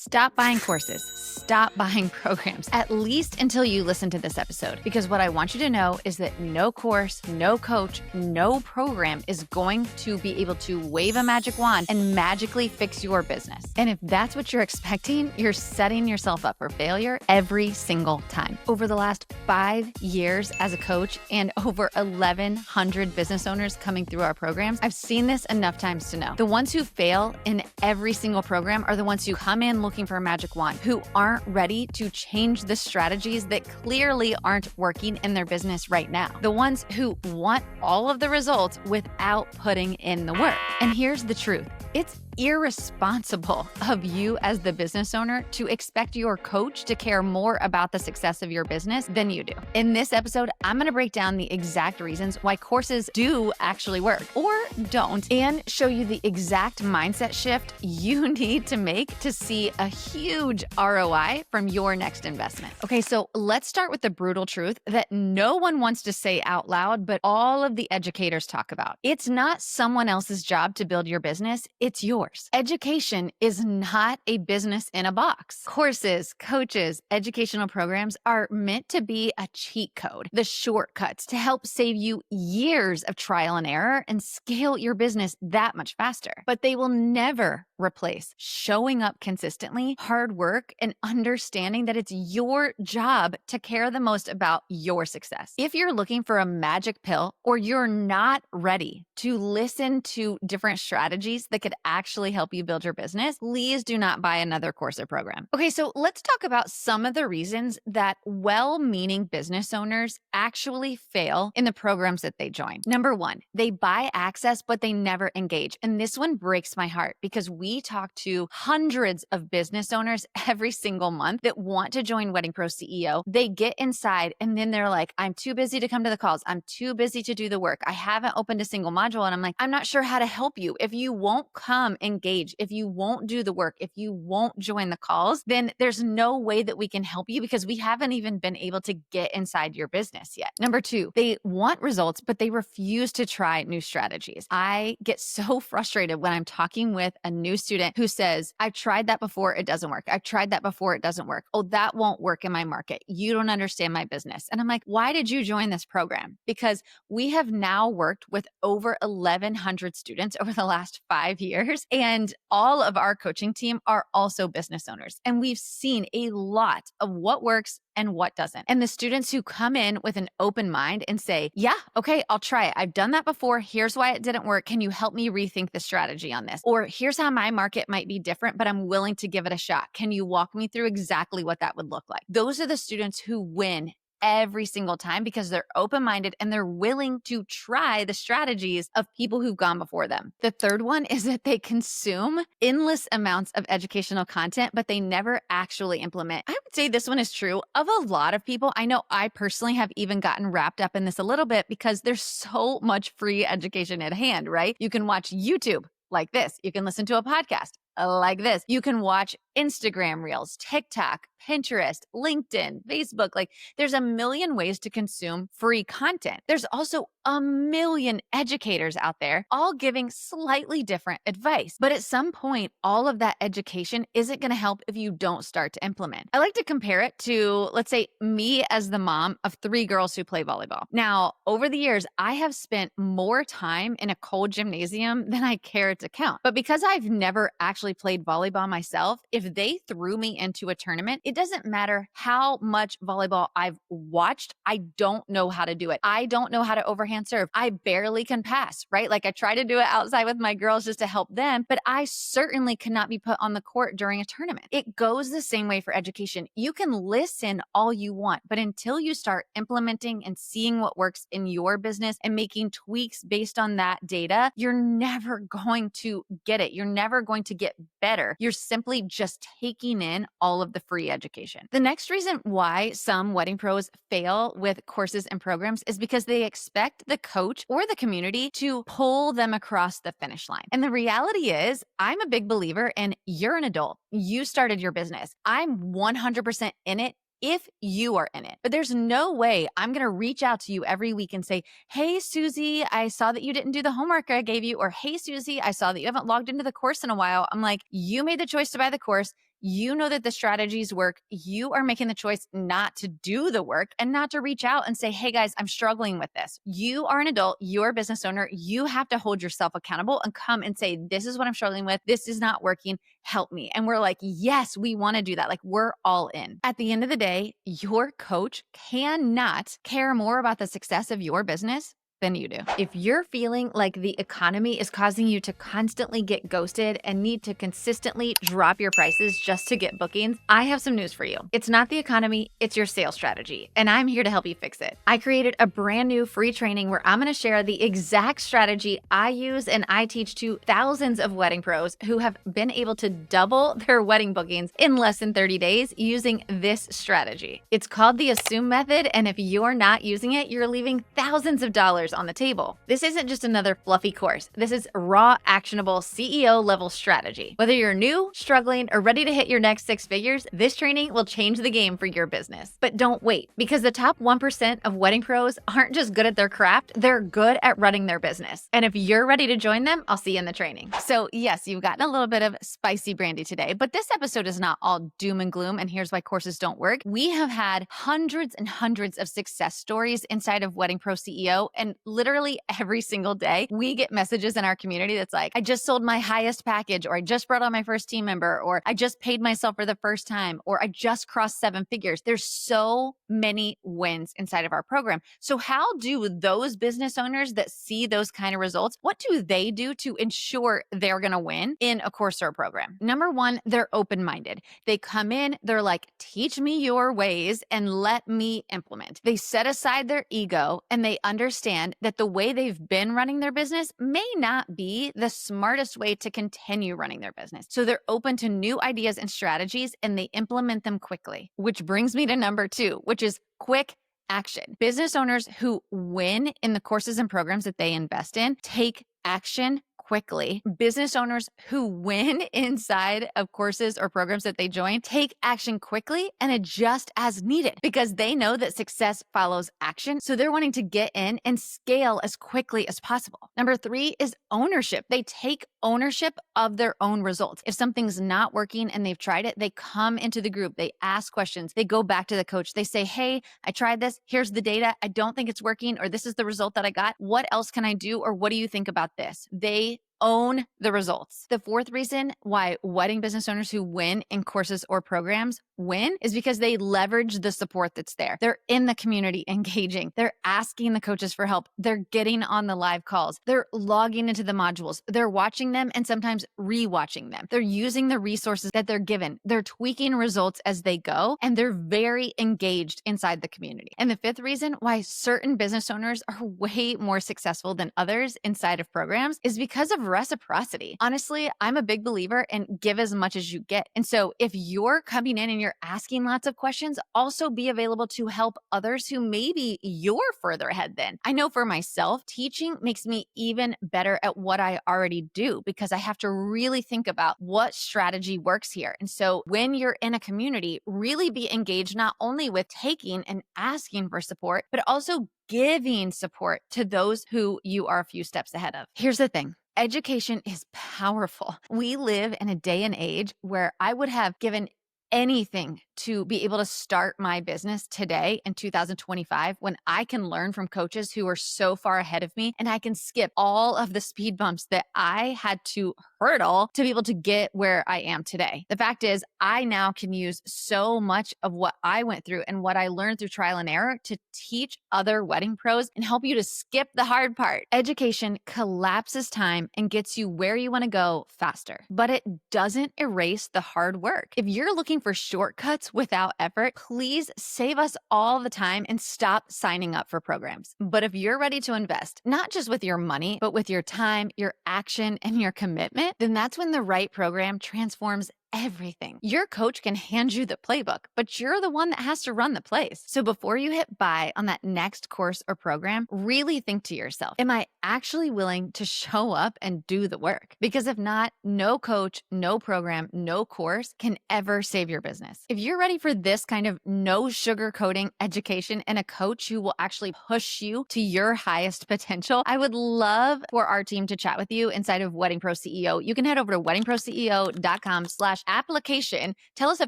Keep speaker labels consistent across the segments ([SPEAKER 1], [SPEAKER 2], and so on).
[SPEAKER 1] Stop buying courses. Stop buying programs, at least until you listen to this episode. Because what I want you to know is that no course, no coach, no program is going to be able to wave a magic wand and magically fix your business. And if that's what you're expecting, you're setting yourself up for failure every single time. Over the last 5 years as a coach and over 1,100 business owners coming through our programs, I've seen this enough times to know. The ones who fail in every single program are the ones who come in looking for a magic wand, who aren't ready to change the strategies that clearly aren't working in their business right now. The ones who want all of the results without putting in the work. And here's the truth. It's irresponsible of you as the business owner to expect your coach to care more about the success of your business than you do. In this episode, I'm going to break down the exact reasons why courses do actually work or don't, and show you the exact mindset shift you need to make to see a huge ROI from your next investment. Okay, so let's start with the brutal truth that no one wants to say out loud, but all of the educators talk about. It's not someone else's job to build your business, it's yours. Education is not a business in a box. Courses, coaches, educational programs are meant to be a cheat code, the shortcuts to help save you years of trial and error and scale your business that much faster. But they will never replace showing up consistently, hard work, and understanding that it's your job to care the most about your success. If you're looking for a magic pill or you're not ready to listen to different strategies that could actually help you build your business, please do not buy another course or program. Okay, so let's talk about some of the reasons that well-meaning business owners actually fail in the programs that they join. Number one, they buy access, but they never engage. And this one breaks my heart because we talk to hundreds of business owners every single month that want to join Wedding Pro CEO. They get inside and then they're like, I'm too busy to come to the calls. I'm too busy to do the work. I haven't opened a single module. And I'm like, I'm not sure how to help you. If you won't come engage, if you won't do the work, if you won't join the calls, then there's no way that we can help you because we haven't even been able to get inside your business yet. Number two, they want results, but they refuse to try new strategies. I get so frustrated when I'm talking with a new student who says, I've tried that before, it doesn't work. I've tried that before, it doesn't work. Oh, that won't work in my market. You don't understand my business. And I'm like, why did you join this program? Because we have now worked with over 1,100 students over the last 5 years, and all of our coaching team are also business owners. And we've seen a lot of what works and what doesn't. And the students who come in with an open mind and say, yeah, okay, I'll try it. I've done that before. Here's why it didn't work. Can you help me rethink the strategy on this? Or here's how my market might be different, but I'm willing to give it a shot. Can you walk me through exactly what that would look like? Those are the students who win every single time because they're open-minded and they're willing to try the strategies of people who've gone before them. The third one is that they consume endless amounts of educational content, but they never actually implement. I would say this one is true of a lot of people. I know I personally have even gotten wrapped up in this a little bit because there's so much free education at hand, right? You can watch YouTube like this. You can listen to a podcast like this. You can watch Instagram Reels, TikTok, Pinterest, LinkedIn, Facebook. Like there's a million ways to consume free content. There's also a million educators out there, all giving slightly different advice. But at some point, all of that education isn't going to help if you don't start to implement. I like to compare it to, let's say, me as the mom of 3 girls who play volleyball. Now, over the years, I have spent more time in a cold gymnasium than I care to count. But because I've never actually played volleyball myself, if they threw me into a tournament, it doesn't matter how much volleyball I've watched, I don't know how to do it. I don't know how to overhand serve. I barely can pass, right? Like I try to do it outside with my girls just to help them, but I certainly cannot be put on the court during a tournament. It goes the same way for education. You can listen all you want, but until you start implementing and seeing what works in your business and making tweaks based on that data, you're never going to get it. You're never going to get better. You're simply just taking in all of the free education. The next reason why some wedding pros fail with courses and programs is because they expect the coach or the community to pull them across the finish line. And the reality is, I'm a big believer in you're an adult. You started your business. I'm 100% in it if you are in it. But there's no way I'm going to reach out to you every week and say, hey, Susie, I saw that you didn't do the homework I gave you. Or hey, Susie, I saw that you haven't logged into the course in a while. I'm like, you made the choice to buy the course. You know that the strategies work. You are making the choice not to do the work and not to reach out and say, hey guys, I'm struggling with this. You are an adult, you're a business owner. You have to hold yourself accountable and come and say, this is what I'm struggling with. This is not working. Help me. And we're like, yes, we want to do that. Like, we're all in. At the end of the day, your coach cannot care more about the success of your business than you do. If you're feeling like the economy is causing you to constantly get ghosted and need to consistently drop your prices just to get bookings, I have some news for you. It's not the economy, it's your sales strategy, and I'm here to help you fix it. I created a brand new free training where I'm going to share the exact strategy I use and I teach to thousands of wedding pros who have been able to double their wedding bookings in less than 30 days using this strategy. It's called the Assume Method, and if you're not using it, you're leaving thousands of dollars on the table. This isn't just another fluffy course. This is raw, actionable CEO level strategy. Whether you're new, struggling, or ready to hit your next 6 figures, this training will change the game for your business. But don't wait, because the top 1% of wedding pros aren't just good at their craft, they're good at running their business. And if you're ready to join them, I'll see you in the training. So yes, you've gotten a little bit of spicy brandy today, but this episode is not all doom and gloom and here's why courses don't work. We have had hundreds and hundreds of success stories inside of Wedding Pro CEO, and literally every single day, we get messages in our community that's like, I just sold my highest package, or I just brought on my first team member, or I just paid myself for the first time, or I just crossed 7 figures. There's so many wins inside of our program. So how do those business owners that see those kind of results, what do they do to ensure they're going to win in a course or a program? Number one, they're open-minded. They come in, they're like, teach me your ways and let me implement. They set aside their ego and they understand that the way they've been running their business may not be the smartest way to continue running their business. So they're open to new ideas and strategies and they implement them quickly, which brings me to number 2, which is quick action. Business owners who win in the courses and programs that they invest in take action quickly. Business owners who win inside of courses or programs that they join take action quickly and adjust as needed because they know that success follows action. So they're wanting to get in and scale as quickly as possible. Number 3 is ownership. They take ownership of their own results. If something's not working and they've tried it, they come into the group, they ask questions, they go back to the coach, they say, hey, I tried this, here's the data, I don't think it's working, or this is the result that I got. What else can I do? Or what do you think about this? They own the results. The 4th reason why wedding business owners who win in courses or programs win is because they leverage the support that's there. They're in the community engaging. They're asking the coaches for help. They're getting on the live calls. They're logging into the modules. They're watching them and sometimes rewatching them. They're using the resources that they're given. They're tweaking results as they go, and they're very engaged inside the community. And the 5th reason why certain business owners are way more successful than others inside of programs is because of reciprocity. Honestly, I'm a big believer in give as much as you get. And so if you're coming in and you're asking lots of questions, also be available to help others who maybe you're further ahead than. I know for myself, teaching makes me even better at what I already do because I have to really think about what strategy works here. And so when you're in a community, really be engaged not only with taking and asking for support, but also giving support to those who you are a few steps ahead of. Here's the thing. Education is powerful. We live in a day and age where I would have given anything to be able to start my business today in 2025 when I can learn from coaches who are so far ahead of me and I can skip all of the speed bumps that I had to hurdle to be able to get where I am today. The fact is, I now can use so much of what I went through and what I learned through trial and error to teach other wedding pros and help you to skip the hard part. Education collapses time and gets you where you want to go faster, but it doesn't erase the hard work. If you're looking for shortcuts without effort, please save us all the time and stop signing up for programs. But if you're ready to invest, not just with your money, but with your time, your action, and your commitment, then that's when the right program transforms everything. Your coach can hand you the playbook, but you're the one that has to run the plays. So before you hit buy on that next course or program, really think to yourself, am I actually willing to show up and do the work? Because if not, no coach, no program, no course can ever save your business. If you're ready for this kind of no sugarcoating education and a coach who will actually push you to your highest potential, I would love for our team to chat with you inside of Wedding Pro CEO. You can head over to weddingproceo.com/ application. Tell us a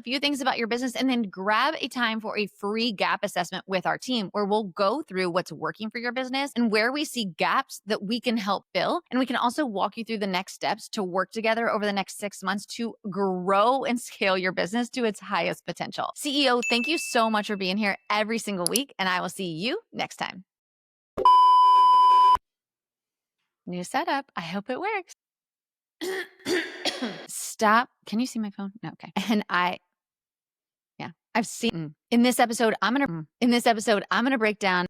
[SPEAKER 1] few things about your business and then grab a time for a free gap assessment with our team where we'll go through what's working for your business and where we see gaps that we can help fill. And we can also walk you through the next steps to work together over the next 6 months to grow and scale your business to its highest potential. CEO, thank you so much for being here every single week, and I will see you next time. New setup. I hope it works. Stop. Can you see my phone? No. Okay. And I've seen in this episode, I'm going to break down